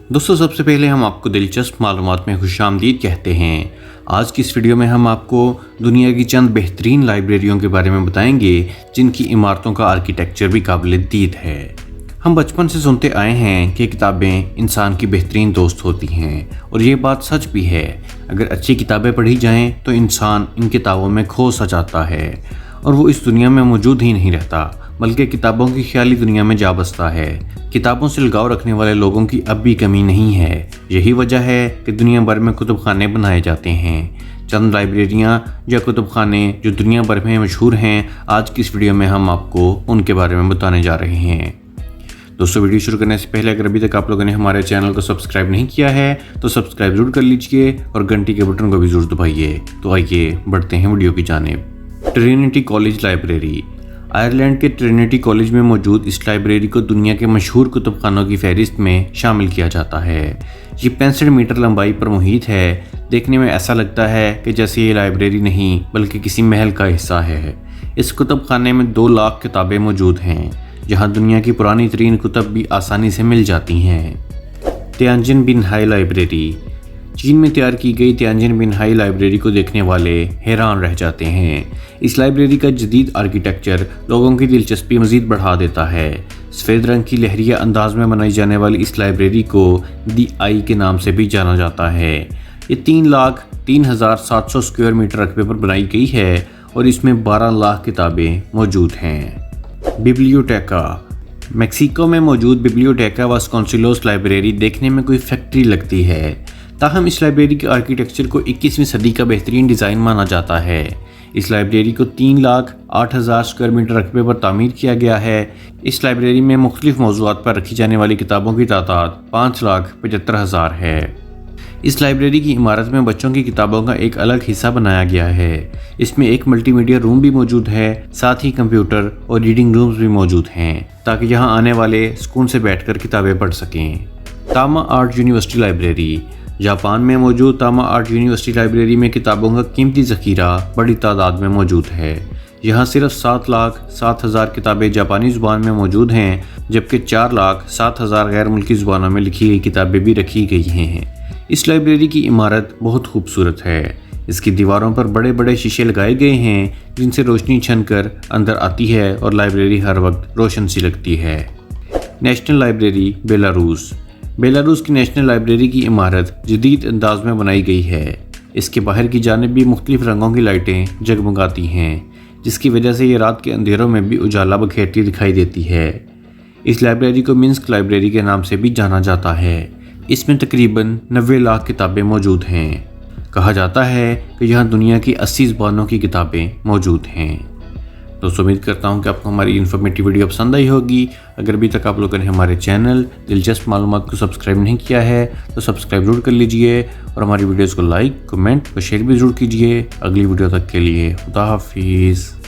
دوستو سب سے پہلے ہم آپ کو دلچسپ معلومات میں خوش آمدید کہتے ہیں۔ آج کی اس ویڈیو میں ہم آپ کو دنیا کی چند بہترین لائبریریوں کے بارے میں بتائیں گے جن کی عمارتوں کا آرکیٹیکچر بھی قابل دید ہے۔ ہم بچپن سے سنتے آئے ہیں کہ کتابیں انسان کی بہترین دوست ہوتی ہیں اور یہ بات سچ بھی ہے۔ اگر اچھی کتابیں پڑھی جائیں تو انسان ان کتابوں میں کھو سا جاتا ہے اور وہ اس دنیا میں موجود ہی نہیں رہتا بلکہ کتابوں کی خیالی دنیا میں جا بستا ہے۔ کتابوں سے لگاؤ رکھنے والے لوگوں کی اب بھی کمی نہیں ہے۔ یہی وجہ ہے کہ دنیا بھر میں کتب خانے بنائے جاتے ہیں۔ چند لائبریریاں یا کتب خانے جو دنیا بھر میں مشہور ہیں، آج کی اس ویڈیو میں ہم آپ کو ان کے بارے میں بتانے جا رہے ہیں۔ دوستو ویڈیو شروع کرنے سے پہلے اگر ابھی تک آپ لوگوں نے ہمارے چینل کو سبسکرائب نہیں کیا ہے تو سبسکرائب ضرور کر لیجئے اور گھنٹی کے بٹن کو بھی ضرور دبائیے۔ تو آئیے بڑھتے ہیں ویڈیو کی جانب۔ Trinity college library. آئرلینڈ کے ٹرینٹی کالج میں موجود اس لائبریری کو دنیا کے مشہور کتب خانوں کی فہرست میں شامل کیا جاتا ہے۔ یہ 65 میٹر لمبائی پر محیط ہے۔ دیکھنے میں ایسا لگتا ہے کہ جیسے یہ لائبریری نہیں بلکہ کسی محل کا حصہ ہے۔ اس کتب خانے میں 2 لاکھ کتابیں موجود ہیں، جہاں دنیا کی پرانی ترین کتب بھی آسانی سے مل جاتی ہیں۔ تیانجن بنہائی لائبریری۔ چین میں تیار کی گئی تیانجن بنہائی لائبریری کو دیکھنے والے حیران رہ جاتے ہیں۔ اس لائبریری کا جدید آرکیٹیکچر لوگوں کی دلچسپی مزید بڑھا دیتا ہے۔ سفید رنگ کی لہریہ انداز میں بنائی جانے والی اس لائبریری کو دی آئی کے نام سے بھی جانا جاتا ہے۔ یہ 3,03,700 اسکوائر میٹر رقبے پر بنائی گئی ہے اور اس میں 12 لاکھ کتابیں موجود ہیں۔ ببلیوٹیکا۔ میکسیکو میں موجود ببلیوٹیکا واسکونسیلوس لائبریری دیکھنے میں کوئی فیکٹری لگتی ہے، تاہم اس لائبریری کے آرکیٹیکچر کو 21ویں صدی کا بہترین ڈیزائن مانا جاتا ہے۔ اس لائبریری کو 3,08,000 اسکوائر میٹر رقبے پر تعمیر کیا گیا ہے۔ اس لائبریری میں مختلف موضوعات پر رکھی جانے والی کتابوں کی تعداد 5,75,000 ہے۔ اس لائبریری کی عمارت میں بچوں کی کتابوں کا ایک الگ حصہ بنایا گیا ہے۔ اس میں ایک ملٹی میڈیا روم بھی موجود ہے، ساتھ ہی کمپیوٹر اور ریڈنگ رومز بھی موجود ہیں تاکہ یہاں آنے والے سکون سے بیٹھ کر کتابیں پڑھ سکیں۔ تاما آرٹ یونیورسٹی لائبریری۔ جاپان میں موجود تاما آرٹ یونیورسٹی لائبریری میں کتابوں کا قیمتی ذخیرہ بڑی تعداد میں موجود ہے۔ یہاں صرف 7,07,000 کتابیں جاپانی زبان میں موجود ہیں، جبکہ 4,07,000 غیر ملکی زبانوں میں لکھی گئی کتابیں بھی رکھی گئی ہیں۔ اس لائبریری کی عمارت بہت خوبصورت ہے۔ اس کی دیواروں پر بڑے بڑے شیشے لگائے گئے ہیں جن سے روشنی چھن کر اندر آتی ہے اور لائبریری ہر وقت روشن سی لگتی ہے۔ National library Belarus. بیلاروس کی نیشنل لائبریری کی عمارت جدید انداز میں بنائی گئی ہے۔ اس کے باہر کی جانب بھی مختلف رنگوں کی لائٹیں جگمگاتی ہیں، جس کی وجہ سے یہ رات کے اندھیروں میں بھی اجالا بکھیرتی دکھائی دیتی ہے۔ اس لائبریری کو منسک لائبریری کے نام سے بھی جانا جاتا ہے۔ اس میں تقریباً 90 لاکھ کتابیں موجود ہیں۔ کہا جاتا ہے کہ یہاں دنیا کی 80 زبانوں کی کتابیں موجود ہیں۔ دوستو امید کرتا ہوں کہ آپ کو ہماری انفارمیٹیو ویڈیو پسند آئی ہوگی۔ اگر ابھی تک آپ لوگوں نے ہمارے چینل دلچسپ معلومات کو سبسکرائب نہیں کیا ہے تو سبسکرائب ضرور کر لیجئے اور ہماری ویڈیوز کو لائک، کمنٹ اور شیئر بھی ضرور کیجئے۔ اگلی ویڈیو تک کے لیے خدا حافظ۔